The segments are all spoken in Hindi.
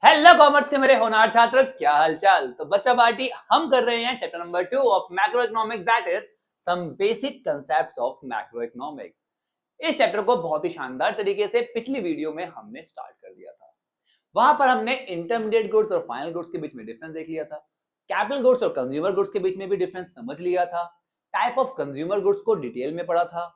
हेलो कॉमर्स के मेरे होनहार छात्र, क्या हालचाल। तो बच्चा पार्टी हम कर रहे हैं chapter number 2 of macro economics, that is some basic concepts of macro economics. इस चैप्टर को बहुत ही शानदार तरीके से पिछली वीडियो में हमने स्टार्ट कर दिया था। वहां पर हमने इंटरमीडिएट गुड्स और फाइनल गुड्स के बीच में डिफरेंस देख लिया था। कैपिटल गुड्स और कंज्यूमर गुड्स के बीच में भी डिफरेंस समझ लिया था। टाइप ऑफ कंज्यूमर गुड्स को डिटेल में पढ़ा था।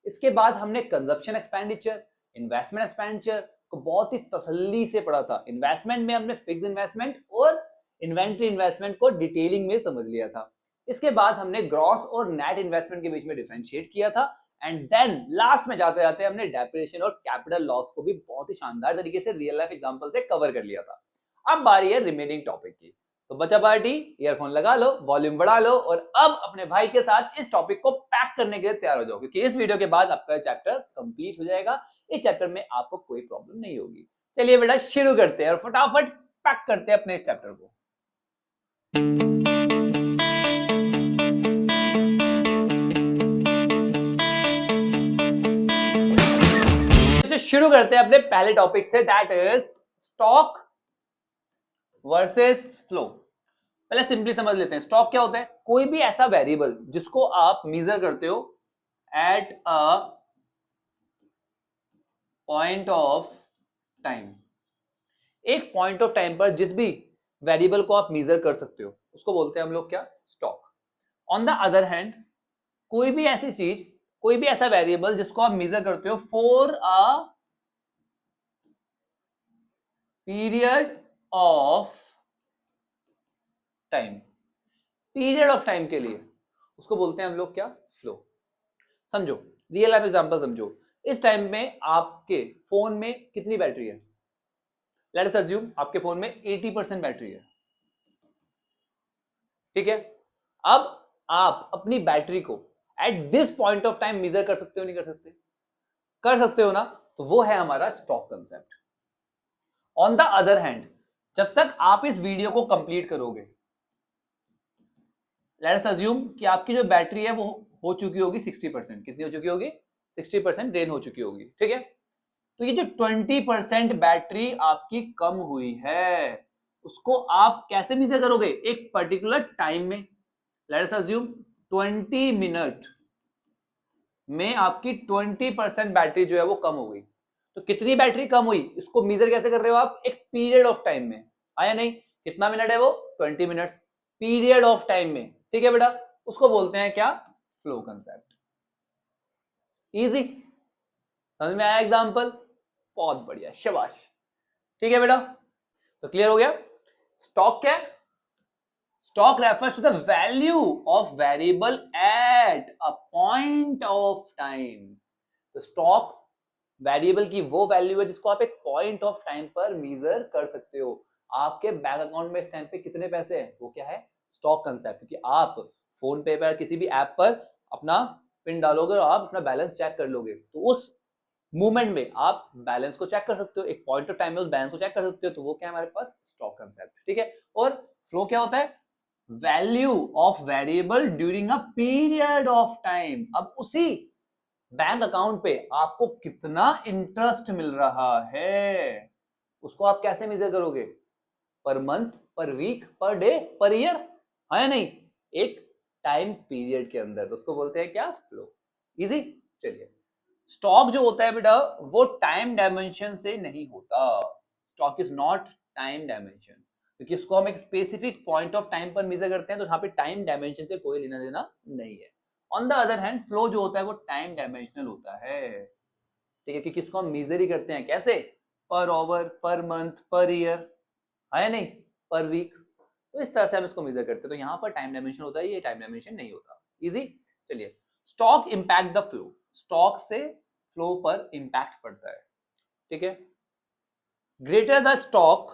इसके बाद हमने कंजप्शन एक्सपेंडिचर, इन्वेस्टमेंट एक्सपेंडिचर को बहुत ही तसल्ली से पढ़ा था। इन्वेस्टमेंट में हमने फिक्स इन्वेस्टमेंट और इन्वेंट्री इन्वेस्टमेंट को डिटेलिंग में समझ लिया था। इसके बाद हमने ग्रॉस और नेट इन्वेस्टमेंट के बीच में डिफरेंशिएट किया था। एंड देन लास्ट में जाते जाते हमने डेप्रिसिएशन और कैपिटल लॉस को भी बहुत ही शानदार तरीके से रियल लाइफ एग्जांपल से कवर कर लिया था। अब बारी है रिमेनिंग टॉपिक की। तो बच्चा पार्टी ईयरफोन लगा लो, वॉल्यूम बढ़ा लो और अब अपने भाई के साथ इस टॉपिक को पैक करने के लिए तैयार हो जाओ, क्योंकि इस वीडियो के बाद आपका चैप्टर कंप्लीट हो जाएगा। इस चैप्टर में आपको कोई प्रॉब्लम नहीं होगी। चलिए बेटा शुरू करते हैं और फटाफट पैक करते हैं अपने इस चैप्टर को। शुरू करते हैं अपने पहले टॉपिक से, that is stock versus flow. पहले सिंपली समझ लेते हैं स्टॉक क्या होता है। कोई भी ऐसा वेरिएबल जिसको आप मेजर करते हो eight a point of time. एक पॉइंट ऑफ टाइम पर जिस भी वेरिएबल को आप मेजर कर सकते हो उसको बोलते हैं हम लोग क्या, stock. On the other hand कोई भी ऐसी चीज, कोई भी ऐसा वेरिएबल जिसको आप मेजर करते हो for a period of time, period of time के लिए, उसको बोलते हैं हम लोग क्या, फ्लो। समझो, रियल लाइफ एग्जांपल समझो। इस टाइम में आपके फोन में कितनी बैटरी है। लेट अस अज्यूम आपके फोन में 80% बैटरी है, ठीक है। अब आप अपनी बैटरी को at this point of time measure कर सकते हो, नहीं कर सकते? कर सकते हो ना। तो वो है हमारा stock concept. On the other hand जब तक आप इस वीडियो को कंप्लीट करोगे, लेट अस अज्यूम कि आपकी जो बैटरी है वो हो चुकी होगी 60%। कितनी हो चुकी होगी? 60% ड्रेन हो चुकी होगी, ठीक है। तो ये जो 20% बैटरी आपकी कम हुई है उसको आप कैसे मेजर करोगे? एक पर्टिकुलर टाइम में। लेट अस अज्यूम 20 मिनट में आपकी 20% बैटरी जो है वो कम हो गई। तो कितनी बैटरी कम हुई इसको मेजर कैसे कर रहे हो आप? एक पीरियड ऑफ टाइम में। आया नहीं? कितना मिनट है वो? 20 मिनट्स, पीरियड ऑफ टाइम में, ठीक है बेटा। उसको बोलते हैं क्या? Flow concept. इजी, समझ में आया एग्जांपल? बहुत बढ़िया, शाबाश। ठीक है बेटा, तो क्लियर हो गया। स्टॉक क्या है? Stock refers to the value of variable at a point of time. तो स्टॉक वेरिएबल की वो वैल्यू है जिसको आप एक पॉइंट ऑफ टाइम पर मेजर कर सकते हो। आपके बैंक अकाउंट में इस टाइम पे कितने पैसे हैं, वो क्या है? Stock concept. क्योंकि आप फोन पे पर किसी भी ऐप पर अपना पिन डालोगे और आप अपना बैलेंस चेक कर लोगे, तो उस मूवमेंट में आप बैलेंस को चेक कर सकते हो, एक पॉइंट ऑफ टाइम में उस बैलेंस को चेक कर सकते हो। तो वो क्या है हमारे पास? स्टॉक कंसेप्ट, ठीक है। और फ्लो क्या होता है? Value of variable during a period of time. अब उसी बैंक अकाउंट पे आपको कितना इंटरेस्ट मिल रहा है उसको आप कैसे मेजर करोगे? पर मंथ, पर week, per day, per year, है या नहीं? एक टाइम पीरियड के अंदर। तो उसको बोलते हैं क्या? फ्लो। इजी। चलिए, स्टॉक जो होता है बेटा वो टाइम डायमेंशन से नहीं होता। Stock is not time dimension, क्योंकि इसको हम एक स्पेसिफिक पॉइंट ऑफ टाइम पर मेजर करते हैं। तो यहाँ पे टाइम डायमेंशन से कोई लेना देना नहीं है। On the other hand flow जो होता है वो टाइम डायमेंशनल होता है, ठीक है। क्योंकि इसको हम मेजर ही करते हैं कैसे? Per hour, per month, per year, है नहीं? पर वीक। तो इस तरह से हम इसको मेजर करते हैं। तो यहाँ पर टाइम डायमेंशन होता है, ये टाइम डायमेंशन नहीं होता। इजी। चलिए, stock impact the flow. Stock से फ्लो पर इंपैक्ट पड़ता है, ठीक है। Greater the stock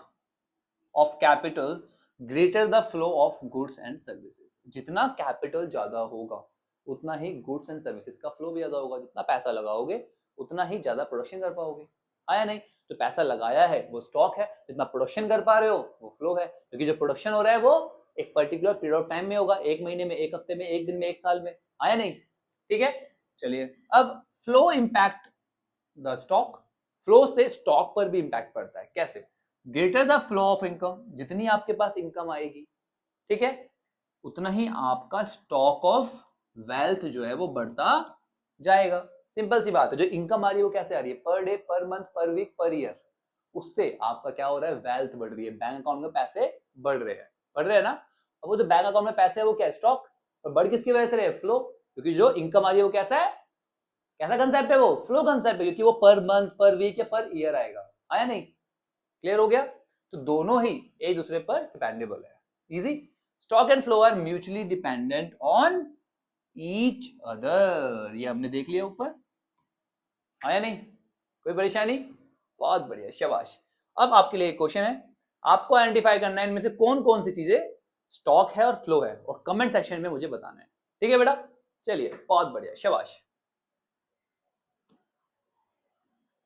of capital, greater the flow of goods and services. जितना कैपिटल ज्यादा होगा उतना ही गुड्स एंड सर्विसेज का फ्लो भी ज्यादा होगा। जितना पैसा लगाओगे उतना ही ज्यादा प्रोडक्शन कर पाओगे, आया नहीं? जो पैसा लगाया है वो स्टॉक है, जितना प्रोडक्शन कर पा रहे हो वो फ्लो है। क्योंकि जो प्रोडक्शन हो रहा है वो एक पर्टिकुलर पीरियड ऑफ टाइम में होगा, एक महीने में, एक हफ्ते में, एक दिन में, एक साल में, आया नहीं? ठीक है। चलिए, अब flow impact the stock. Flow से स्टॉक पर भी इंपैक्ट पड़ता है, कैसे? Greater the flow of income, जितनी आपके पास इनकम आएगी, ठीक है, उतना ही आपका स्टॉक ऑफ वेल्थ जो है वो बढ़ता जाएगा। सिंपल सी बात है, जो इनकम आ रही है वो कैसे आ रही है, पर डे, पर मंथ, पर वीक, पर ईयर, उससे आपका क्या हो रहा है, वेल्थ बढ़ रही है, बैंक अकाउंट में पैसे बढ़ रहे हैं, बढ़ रहे हैं ना। अब वो जो बैंक अकाउंट में पैसे है वो क्या है, स्टॉक, और बढ़ किसकी वजह से रहे, फ्लो, क्योंकि जो इनकम आ रही है वो कैसा है, कैसा कंसेप्ट है, वो फ्लो कंसेप्ट है, क्योंकि वो पर मंथ, पर वीक या पर ईयर आएगा, आया नहीं, क्लियर हो गया। तो दोनों ही एक दूसरे पर डिपेंडेबल है, easy. Stock and flow are mutually dependent on each other, ये हमने देख लिया ऊपर, आया नहीं, कोई परेशानी, बहुत बढ़िया, शाबाश। अब आपके लिए एक क्वेश्चन है, आपको आइडेंटिफाई करना है इनमें से कौन कौन सी चीजें स्टॉक है और फ्लो है, और कमेंट सेक्शन में मुझे बताना है, ठीक है बेटा, चलिए बहुत बढ़िया, शाबाश,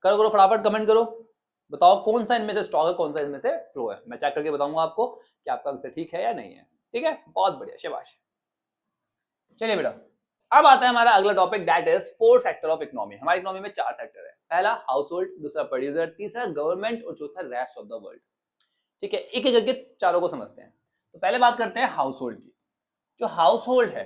करो करो फटाफट कमेंट करो, बताओ कौन सा इनमें से स्टॉक है, कौन सा इनमें से फ्लो है, मैं चेक करके बताऊंगा आपको कि आपका आंसर ठीक है या नहीं है, ठीक है, बहुत बढ़िया, शाबाश। चलिए बेटा, अब आता है हमारा अगला topic, that is 4 sector of economy. हमारी इकोनॉमी में 4 सेक्टर है, पहला हाउस होल्ड, दूसरा प्रोड्यूसर, तीसरा गवर्नमेंट और चौथा रेस्ट ऑफ द वर्ल्ड, ठीक है, एक एक करके चारों को समझते हैं। तो पहले बात करते हैं हाउस होल्ड की। जो हाउस होल्ड है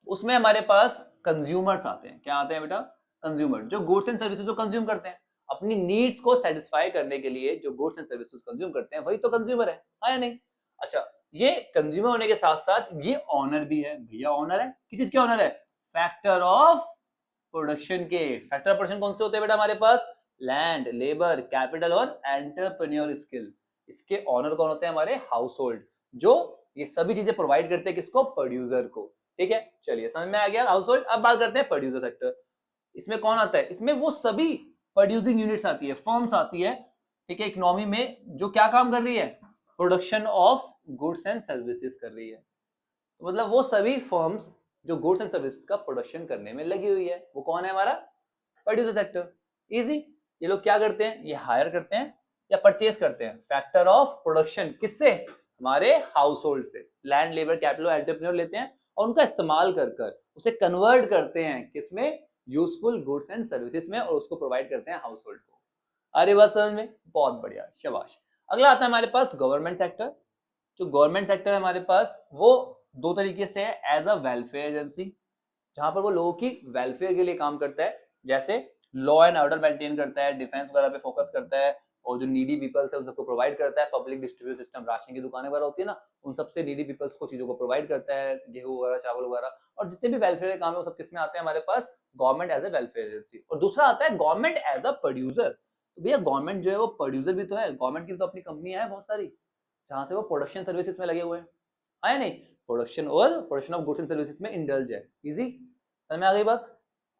उसमें हमारे पास कंज्यूमर्स आते हैं, क्या आते हैं बेटा, कंज्यूमर, जो गुड्स एंड सर्विसेज को कंज्यूम करते हैं, अपनी नीड्स को सेटिस्फाई करने के लिए जो गुड्स एंड सर्विसेज कंज्यूम करते हैं वही तो कंज्यूमर है, या नहीं। अच्छा, ये कंज्यूमर होने के साथ साथ ये ऑनर भी है, भैया ऑनर है, किस चीज के ऑनर है, फैक्टर ऑफ प्रोडक्शन के। फैक्टर ऑफ प्रोडक्शन कौन से होते हैं बेटा हमारे पास, लैंड, लेबर, कैपिटल और एंटरप्रेन्योर स्किल। इसके ऑनर कौन होते हैं, हमारे हाउस होल्ड, जो ये सभी चीजें प्रोवाइड करते हैं किसको, प्रोड्यूसर को, ठीक है, चलिए समझ में आ गया हाउस होल्ड। अब बात करते हैं प्रोड्यूसर सेक्टर, इसमें कौन आता है, इसमें वो सभी प्रोड्यूसिंग यूनिट्स आती है, फर्म्स आती है, ठीक है, इकोनॉमी में जो क्या काम कर रही है, production of goods and services कर रही है। तो मतलब वो सभी फर्म्स जो गुड्स एंड सर्विसेज का प्रोडक्शन करने में लगी हुई है, वो कौन है, हमारा प्रोड्यूसर सेक्टर, इजी। ये लोग क्या करते हैं, ये हायर करते हैं या परचेज करते हैं फैक्टर ऑफ प्रोडक्शन, किससे, हमारे हाउस होल्ड से, लैंड, लेबर, कैपिटल, एंटरप्रेन्योर लेते हैं और उनका इस्तेमाल कर कर उसे कन्वर्ट करते हैं किसमें, यूजफुल गुड्स एंड सर्विसेज में, और उसको प्रोवाइड करते हैं हाउस होल्ड को। अरे बात समझ में, बहुत बढ़िया, शाबाश। अगला आता है हमारे पास गवर्नमेंट सेक्टर। जो गवर्नमेंट सेक्टर है हमारे पास वो दो तरीके से है, एज अ वेलफेयर एजेंसी, जहां पर वो लोगों की वेलफेयर के लिए काम करता है, जैसे लॉ एंड ऑर्डर मेंटेन करता है, डिफेंस वगैरह पे फोकस करता है, और जो नीडी पीपल्स है उन सबको प्रोवाइड करता है, पब्लिक डिस्ट्रीब्यूशन सिस्टम, राशन की दुकानें वगैरह होती है ना, उन सबसे नीडी पीपल्स को चीजों को प्रोवाइड करता है, गेहूं वगैरह, चावल वगैरह, और जितने भी वेलफेयर के काम है वो सब किसमें आते हैं हमारे पास, government as a welfare agency. और दूसरा आता है गवर्नमेंट एज अ प्रोड्यूसर। तो भैया गवर्नमेंट जो है वो प्रोड्यूसर भी तो है, गवर्नमेंट की तो अपनी कंपनियां हैं बहुत सारी, जहां से वो प्रोडक्शन सर्विसेज में लगे हुए हैं, आया नहीं, प्रोडक्शन और production of goods and services में इंडल्ज है, इजी, समझ में आ गई बात,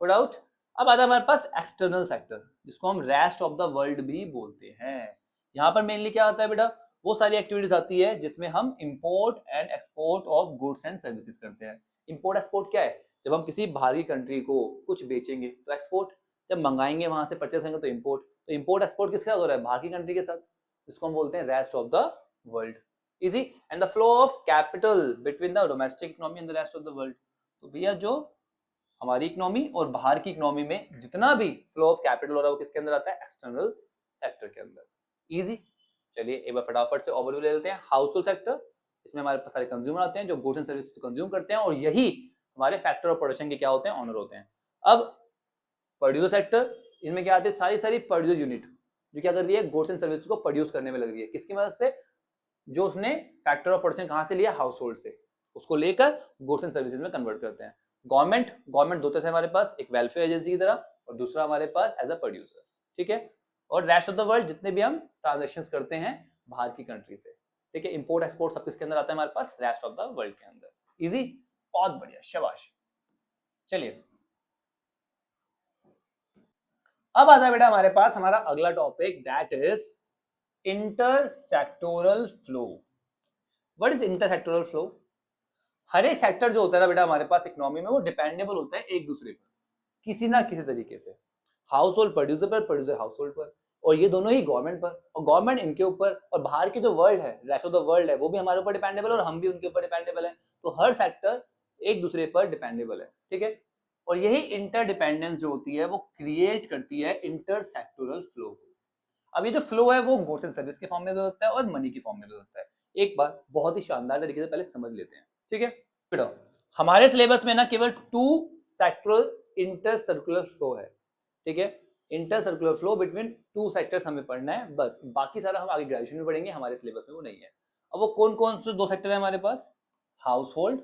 कोई डाउट। अब आता है हमारे पास एक्सटर्नल सेक्टर, जिसको हम रेस्ट ऑफ द वर्ल्ड भी बोलते हैं। यहाँ पर मेनली क्या आता है बेटा, वो सारी एक्टिविटीज आती है जिसमें हम import and export of goods and services करते हैं। इंपोर्ट एक्सपोर्ट क्या है, जब हम किसी बाहरी कंट्री को कुछ बेचेंगे तो एक्सपोर्ट, जब मंगाएंगे वहां से परचेस करेंगे तो इंपोर्ट। तो इंपोर्ट एक्सपोर्ट किसके साथ हो रहा है, बाहर की कंट्री के साथ, जिसको हम बोलते हैं rest of the world, easy. And the flow of capital between the domestic economy and the rest of the world. तो भैया जो हमारी इकोनॉमी और बाहर की इकोनॉमी में जितना भी फ्लो ऑफ कैपिटल हो रहा है वो किसके अंदर आता है, एक्सटर्नल सेक्टर के अंदर, इजी। चलिए एक बार फटाफट से ओवरव्यू ले लेते हैं। हाउस होल्ड सेक्टर, इसमें हमारे पास सारे कंज्यूमर आते हैं जो गुड्स एंड सर्विसेज कंज्यूम करते हैं, और यही हमारे फैक्टर ऑफ प्रोडक्शन के क्या होते हैं, ऑनर होते हैं। अब प्रोड्यूसर सेक्टर, इनमें क्या आते हैं, सारी सारी प्रोड्यूसर यूनिट जो क्या कर रही है, गुड्स एंड सर्विसेज को प्रोड्यूस करने में लग रही है, किसकी मदद से, जो उसने फैक्टर ऑफ प्रोडक्शन कहां से लिया, हाउस होल्ड से, उसको लेकर गुड्स एंड सर्विसेज में कन्वर्ट करते हैं। गवर्नमेंट दो तरह से हमारे पास, एक वेलफेयर एजेंसी की तरह और दूसरा हमारे पास एज अ प्रोड्यूसर, ठीक है। और रेस्ट ऑफ द वर्ल्ड जितने भी हम ट्रांजेक्शंस करते हैं बाहर की कंट्री से, ठीक है, इंपोर्ट एक्सपोर्ट सब किसके अंदर आता है हमारे पास, रेस्ट ऑफ द वर्ल्ड के अंदर, इजी, बहुत बढ़िया, शाबाश। चलिए अब आता है बेटा हमारे पास हमारा अगला topic, that is intersectoral flow. What is intersectoral flow? हर एक सेक्टर जो होता है ना बेटा हमारे पास इकोनॉमी में, वो डिपेंडेबल होता है एक दूसरे पर किसी ना किसी तरीके से, हाउस होल्ड प्रोड्यूसर पर, प्रोड्यूसर हाउस होल्ड पर, और ये दोनों ही गवर्नमेंट पर, और गवर्नमेंट इनके ऊपर, और बाहर के जो वर्ल्ड है, रेस्ट ऑफ द वर्ल्ड है, वो भी हमारे ऊपर डिपेंडेबल है और हम भी उनके ऊपर डिपेंडेबल है। तो हर सेक्टर एक दूसरे पर डिपेंडेबल है, ठीक है। और यही इंटरडिपेंडेंस जो होती है वो क्रिएट करती है इंटरसेक्टोरल फ्लो को। अब ये जो फ्लो है वो गुड्स एंड सर्विस के फॉर्म में भी होता है और मनी के फॉर्म में भी होता है। एक बार बहुत ही शानदार तरीके से पहले समझ लेते हैं, ठीक है बेटा। हमारे सिलेबस में ना केवल 2 सेक्टरल इंटर सर्कुलर फ्लो है, ठीक है। Inter circular flow between 2 sectors हमें पढ़ना है बस, बाकी सारा हम आगे ग्रेजुएशन में पढ़ेंगे, हमारे सिलेबस में वो नहीं है। अब वो कौन कौन से 2 सेक्टर है हमारे पास? हाउस होल्ड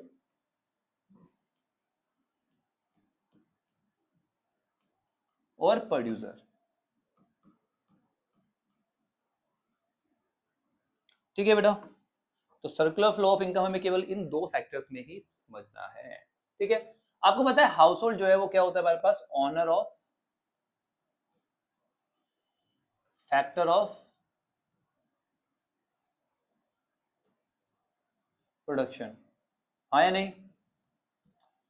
और प्रोड्यूसर, ठीक है बेटा। तो सर्कुलर फ्लो ऑफ इनकम हमें केवल इन 2 सेक्टर्स में ही समझना है, ठीक है। आपको पता है हाउस होल्ड जो है वो क्या होता है हमारे पास? Owner of factor of production, हाँ या नहीं?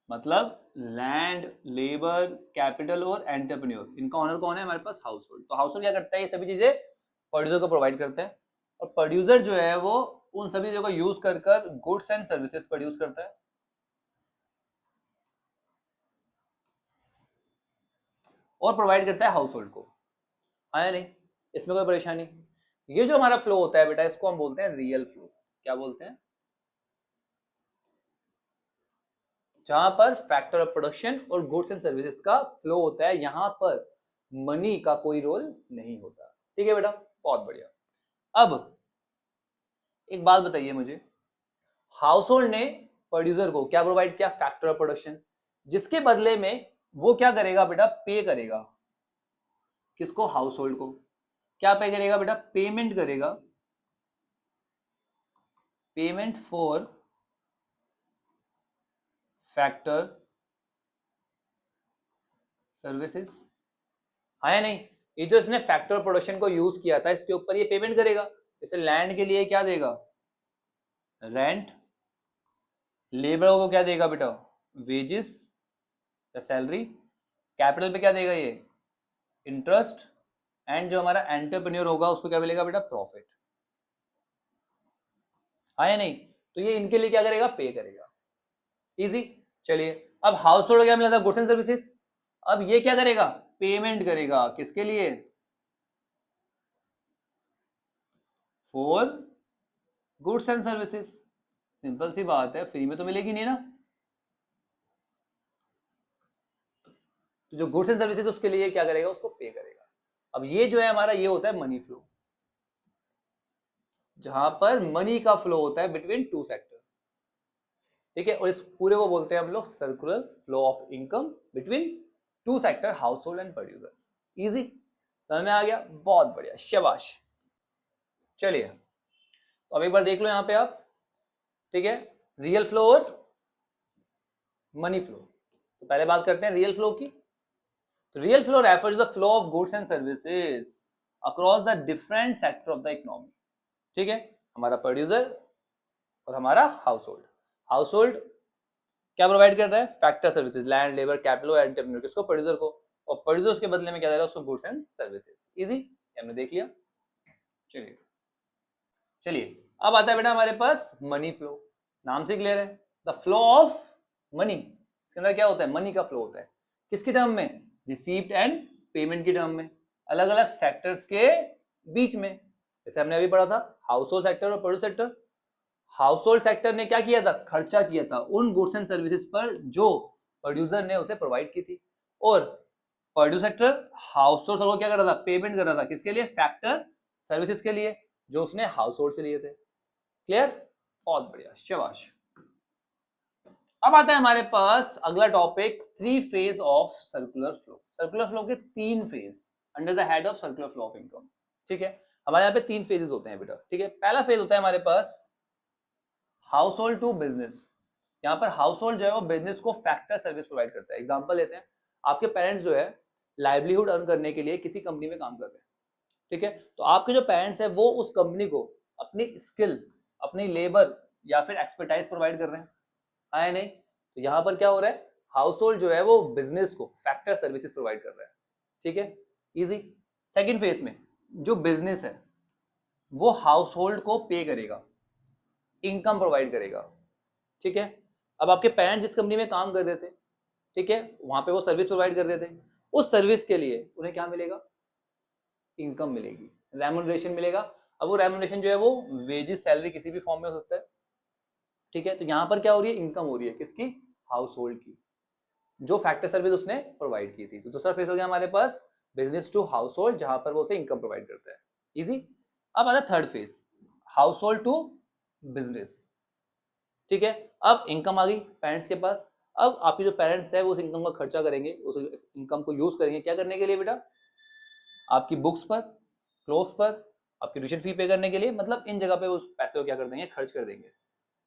मतलब लैंड, लेबर, कैपिटल और एंटरप्रेन्योर, इनका ऑनर कौन है हमारे पास? Household. तो हाउस होल्ड क्या करता है? ये सभी चीजें प्रोड्यूसर को प्रोवाइड करता है, और प्रोड्यूसर जो है वो उन सभी चीजों को यूज कर कर गुड्स एंड सर्विसेज प्रोड्यूस करता है और प्रोवाइड करता है हाउस होल्ड को, आया नहीं? इसमें कोई परेशानी? ये जो हमारा फ्लो होता है बेटा, इसको हम बोलते हैं रियल फ्लो। क्या बोलते हैं? जहां पर फैक्टर ऑफ प्रोडक्शन और गुड्स एंड सर्विसेज का फ्लो होता है, यहां पर मनी का कोई रोल नहीं होता, ठीक है बेटा। बहुत बढ़िया। अब एक बात बताइए मुझे, हाउस होल्ड ने प्रोड्यूसर को क्या प्रोवाइड किया? फैक्टर ऑफ प्रोडक्शन, जिसके बदले में वो क्या करेगा बेटा? पे करेगा। किसको? हाउस होल्ड को। क्या पे करेगा बेटा? पेमेंट करेगा, पेमेंट फॉर फैक्टर सर्विसेज, हाँ या नहीं? ये जो इसने फैक्टर प्रोडक्शन को यूज किया था, इसके ऊपर ये पेमेंट करेगा। जैसे लैंड के लिए क्या देगा? रेंट। लेबर को क्या देगा बेटा? वेजेस या सैलरी। कैपिटल पे क्या देगा? ये इंटरेस्ट। एंड जो हमारा एंटरप्रेन्योर होगा उसको क्या मिलेगा बेटा? प्रॉफिट, हाँ या नहीं? तो ये इनके लिए क्या करेगा? पे करेगा। इजी। चलिए, अब हाउस होल्ड क्या मिला था? Goods and services. अब ये क्या करेगा? पेमेंट करेगा। किसके लिए? For goods and services. Simple सी बात है, फ्री में तो मिलेगी नहीं ना। तो जो गुड्स एंड सर्विसेज उसके लिए क्या करेगा? उसको पे करेगा। अब ये जो है हमारा, ये होता है मनी फ्लो, जहां पर मनी का फ्लो होता है बिटवीन 2 सेक्टर, ठीक है। और इस पूरे को बोलते हैं हम लोग circular flow of income between 2 sector, house hold and producer. Easy, समझ में आ गया? बहुत बढ़िया, शाबाश। चलिए, तो अब एक बार देख लो यहां पे आप, ठीक है, रियल फ्लो और मनी फ्लो। तो पहले बात करते हैं रियल फ्लो की। तो real flow refers the flow of goods and services across the different sector of the economy, ठीक है। हमारा प्रोड्यूसर और हमारा हाउस होल्ड। हाउस होल्ड क्या प्रोवाइड कर रहा है? Factor services, land, labour, capital और एंटरप्रेन्योर, किसको? प्रोड्यूसर को। और प्रोड्यूसर उसके बदले में क्या दे रहा है? उसको गुड्स एंड सर्विसेज। इजी, हमने देख लिया। चलिए चलिए, अब आता है बेटा हमारे पास मनी फ्लो। नाम से क्लियर है, द फ्लो ऑफ मनी। इसके अंदर क्या होता है? मनी का फ्लो होता है। किसके टर्म में? रिसीप्ट एंड पेमेंट के टर्म में, अलग अलग सेक्टर्स के बीच में। जैसे हमने अभी पढ़ा था हाउस होल्ड सेक्टर और produce sector. House hold sector ने क्या किया था? खर्चा किया था उन गुड्स एंड सर्विसेज पर जो प्रोड्यूसर ने उसे प्रोवाइड की थी। और प्रोड्यूस सेक्टर हाउस होल्ड को क्या कर रहा था? पेमेंट कर रहा था। किसके लिए? फैक्टर सर्विसेज के लिए, जो उसने हाउस होल्ड से लिए थे। क्लियर? बहुत बढ़िया, शाबाश। अब आता है हमारे पास अगला topic, 3 phase of circular flow. Circular flow के 3 phase under the head of circular flow of income, ठीक है। हमारे यहाँ पे 3 फेजेस होते हैं बेटा, ठीक है। पहला फेज होता है हमारे पास हाउस होल्ड टू बिजनेस। यहाँ पर हाउस होल्ड जो है वो बिजनेस को फैक्टर सर्विस प्रोवाइड करता है। एग्जांपल लेते हैं, आपके पेरेंट्स जो है लाइवलीहुड अर्न करने के लिए किसी कंपनी में काम कर रहे हैं, ठीक है। तो आपके जो पेरेंट्स है वो उस कंपनी को अपनी स्किल, अपनी लेबर या फिर एक्सपर्टाइज प्रोवाइड कर रहे हैं, आया नहीं? तो यहाँ पर क्या हो रहा है? हाउस होल्ड जो है वो बिजनेस को फैक्टर सर्विसेज प्रोवाइड कर रहा है, ठीक है। इजी। सेकेंड फेज में जो बिजनेस है वो हाउस होल्ड को पे करेगा, इनकम प्रोवाइड करेगा, ठीक है। अब आपके पेरेंट्स जिस कंपनी में काम कर रहे थे, ठीक है, वहां पे वो सर्विस प्रोवाइड कर रहे थे, उस सर्विस के लिए उन्हें क्या मिलेगा? इनकम मिलेगी। रेम्यूनरेशन मिलेगा। अब वो रेम्यूनरेशन जो है वो वेजेस सैलरी किसी भी फॉर्म में हो सकता है, ठीक है। तो यहाँ पर क्या हो रही है, इनकम हो रही है किसकी, हाउस होल्ड की, जो फैक्टर सर्विस उसने प्रोवाइड की थी। तो दूसरा फेज हो गया हमारे पास बिजनेस टू हाउस होल्ड, जहां पर वो उसे इनकम प्रोवाइड करता है, इजी। अब आता है third phase, household to business, ठीक है। अब इनकम आ गई पेरेंट्स के पास। अब आपके जो पेरेंट्स है वो उस इनकम का खर्चा करेंगे, उस इनकम को यूज करेंगे क्या करने के लिए बेटा, आपकी बुक्स पर, क्लोथ्स पर, आपकी ट्यूशन फी पे करने के लिए, मतलब इन जगह पे उस पैसे को क्या कर देंगे, खर्च कर देंगे,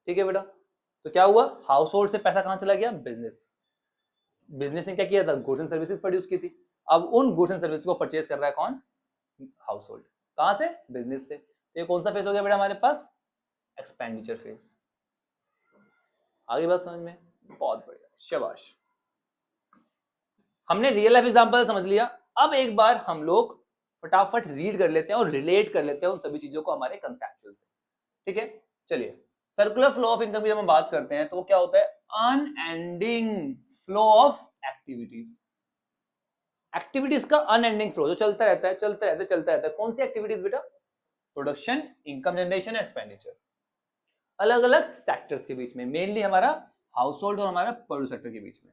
ठीक है बेटा। तो क्या हुआ, हाउस होल्ड से पैसा कहां चला गया, बिजनेस। बिजनेस ने क्या किया था, गुड्स एंड सर्विसेज प्रोड्यूस की थी। अब उन गुड्स एंड सर्विसेज को परचेज कर रहा है कौन, हाउस होल्ड। कहां से, बिजनेस से। तो ये कौन सा फेज हो गया बेटा हमारे पास, एक्सपेंडिचर फेज। आगे बात समझ में, बहुत बढ़िया, शाबाश। हमने रियल लाइफ एग्जांपल समझ लिया। अब एक बार हम लोग फटाफट रीड कर लेते हैं और रिलेट कर लेते हैं उन सभी चीजों को हमारे कंसेप्चुअल से, ठीक है। चलिए, सर्कुलर फ्लो ऑफ इनकम की जब हम बात करते हैं तो वो क्या होता है, unending flow of activities. Activities का अनएंडिंग फ्लो जो चलता रहता है, चलता रहता है, चलता रहता है। कौन सी एक्टिविटीज बेटा, प्रोडक्शन, इनकम जनरेशन, एक्सपेंडिचर, अलग अलग सेक्टर्स के बीच में, मेनली हमारा हाउस होल्ड और हमारा प्रोड्यूस सेक्टर के बीच में।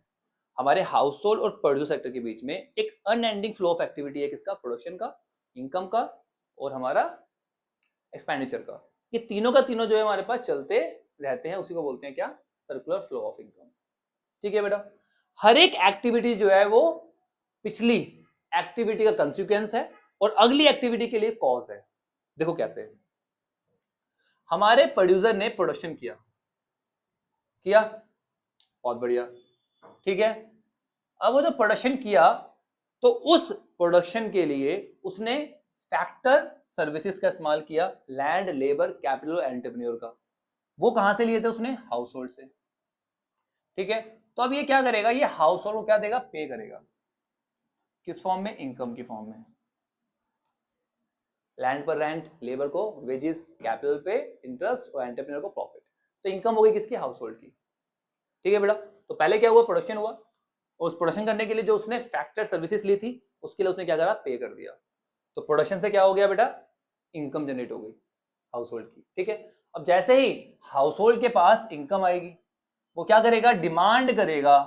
हमारे हाउस होल्ड और प्रोड्यूस सेक्टर के बीच में एक अनएंडिंग फ्लो ऑफ एक्टिविटी है, किसका, प्रोडक्शन का, इनकम का और हमारा एक्सपेंडिचर का। ये तीनों का तीनों जो है हमारे पास चलते रहते हैं, उसी को बोलते हैं क्या, सर्कुलर फ्लो ऑफ इनकम, ठीक है बेटा। हर एक एक्टिविटी जो है वो पिछली एक्टिविटी का कंसिक्वेंस है और अगली एक्टिविटी के लिए कॉज है। देखो कैसे, हमारे प्रोड्यूसर ने प्रोडक्शन किया, बहुत बढ़िया, ठीक है। अब वो जो प्रोडक्शन किया तो उस प्रोडक्शन के लिए उसने फैक्टर सर्विसेज का इस्तेमाल किया, लैंड, लेबर, कैपिटल, एंटरप्रेन्योर का। वो कहां से लिए थे उसने, हाउस होल्ड से, ठीक है। तो अब ये क्या करेगा, ये हाउस होल्ड को क्या देगा, पे करेगा, किस फॉर्म में, इनकम की फॉर्म में। लैंड पर रेंट, लेबर को वेजेस, कैपिटल पे इंटरेस्ट और एंटरप्रेन्योर को प्रॉफिट। तो इनकम हो गई किसकी, हाउस होल्ड की, ठीक है बेटा। तो पहले क्या हुआ, प्रोडक्शन हुआ, उस प्रोडक्शन करने के लिए जो उसने फैक्टर सर्विसेज ली थी उसके लिए उसने क्या करा, पे कर दिया। तो प्रोडक्शन से क्या हो गया बेटा, इनकम जनरेट हो गई हाउस होल्ड की, ठीक है। अब जैसे ही हाउस होल्ड के पास इनकम आएगी वो क्या करेगा, डिमांड करेगा,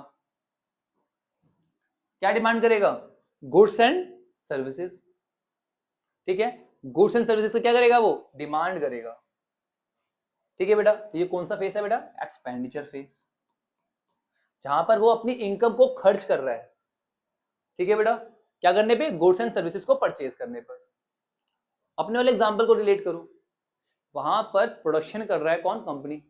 क्या डिमांड करेगा, गुड्स एंड सर्विसेज, ठीक है। गुड्स एंड सर्विसेज का क्या करेगा, वो डिमांड करेगा, ठीक है बेटा। तो ये कौन सा फेस है बेटा, एक्सपेंडिचर फेस, जहां पर वो अपनी इनकम को खर्च कर रहा है, ठीक है बेटा। क्या करने पे, गुड्स एंड सर्विसेज को परचेज करने पर। अपने वाले एग्जांपल को रिलेट करूं, वहां पर प्रोडक्शन कर रहा है कौन, कंपनी।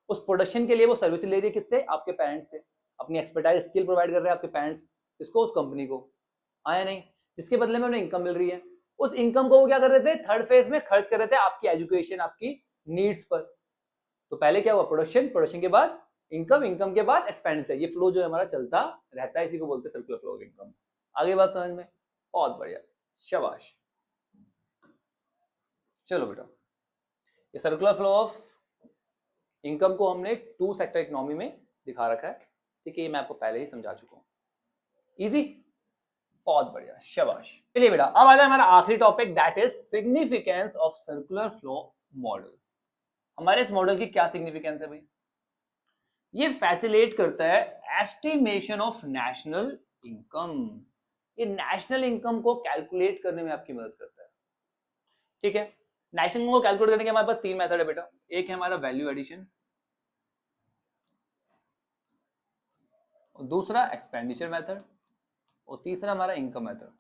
उस प्रोडक्शन के लिए वो सर्विस ले रही है किससे, आपके पेरेंट्स से। अपनी एक्सपर्टाइज स्किल प्रोवाइड कर रहे हैं आपके पेरेंट्स, इसको, उस कंपनी को, आया नहीं, जिसके बदले में उन्हें इनकम मिल रही है। उस इनकम को वो क्या कर रहे थे, थर्ड फेज में खर्च कर रहे थे आपकी एजुकेशन, आपकी नीड्स पर। तो पहले क्या हुआ, प्रोडक्शन, प्रोडक्शन के बाद इनकम, इनकम के बाद एक्सपेंडिचर। ये फ्लो जो है हमारा चलता रहता है, इसी को बोलते हैं सर्कुलर फ्लो ऑफ इनकम। आगे बात समझ में, बहुत बढ़िया, शाबाश। चलो बेटा, ये सर्कुलर फ्लो ऑफ इनकम को हमने टू सेक्टर इकोनॉमी में दिखा रखा है, ठीक है। ये मैं आपको पहले ही समझा चुका हूं, इजी, बहुत बढ़िया, शाबाश। चलिए बेटा, अब आ जाए हमारा आखिरी topic, that is significance of circular flow model. हमारे इस मॉडल की क्या सिग्निफिकेंस है भाई, ये फैसिलिटेट करता है एस्टिमेशन ऑफ नेशनल इनकम। ये नेशनल इनकम को कैलकुलेट करने में आपकी मदद करता है, ठीक है। नेशनल इनकम को कैलकुलेट करने के हमारे पास तीन मेथड है बेटा। एक है हमारा वैल्यू एडिशन, दूसरा एक्सपेंडिचर मेथड और तीसरा हमारा इनकम मेथड।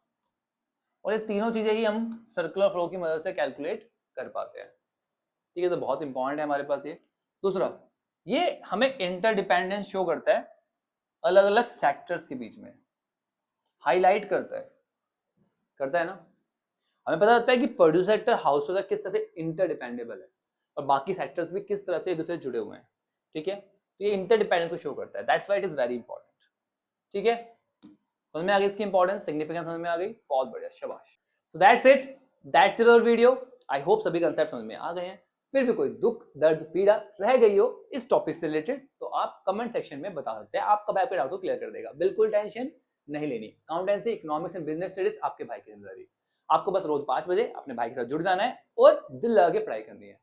और ये तीनों चीजें ही हम सर्कुलर फ्लो की मदद से कैलकुलेट कर पाते हैं, ठीक है। तो बहुत इंपॉर्टेंट है हमारे पास ये। दूसरा, ये हमें इंटरडिपेंडेंस शो करता है अलग अलग सेक्टर्स के बीच में, हाईलाइट करता है ना। हमें पता चलता है कि प्रोड्यूस सेक्टर, हाउस होल्ड किस तरह से इंटरडिपेंडेबल है और बाकी सेक्टर्स भी किस तरह से एक दूसरे से जुड़े हुए हैं, ठीक है। तो ये इंटरडिपेंडेंस को शो करता है, that's why it is very important, ठीक है। समझ में आ गई इसकी इंपॉर्टेंस, सिग्निफिकेंस समझ में आ गई, बहुत बढ़िया, शाबाश। So that's it video. I hope सभी कंसेप्ट समझ में आ गए हैं। फिर भी कोई दुख, दर्द, पीड़ा रह गई हो इस टॉपिक से रिलेटेड तो आप कमेंट सेक्शन में बता सकते हैं, आपका भाई आपके डाउट को क्लियर कर देगा, बिल्कुल टेंशन नहीं लेनी। Accountancy, economics and business studies आपके भाई की जिम्मेदारी। आपको बस रोज 5 बजे अपने भाई के साथ जुड़ जाना है और दिल लगा के पढ़ाई करनी है।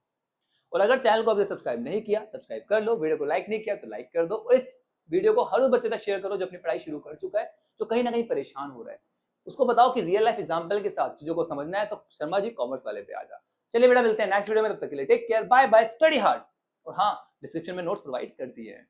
और अगर चैनल को अभी सब्सक्राइब नहीं किया, सब्सक्राइब कर लो। वीडियो को लाइक नहीं किया तो लाइक कर दो और इस वीडियो को हर उस बच्चे तक शेयर करो जो अपनी पढ़ाई शुरू कर चुका है, जो कहीं ना कहीं परेशान हो रहा है। उसको बताओ कि रियल लाइफ एग्जाम्पल के साथ चीजों को समझना है तो शर्मा जी कॉमर्स वाले पे आ जा। चलिए बेटा, मिलते हैं नेक्स्ट वीडियो में, तब तक के लिए take care, bye bye, study hard. और हाँ, डिस्क्रिप्शन में नोट्स प्रोवाइड कर दिए हैं।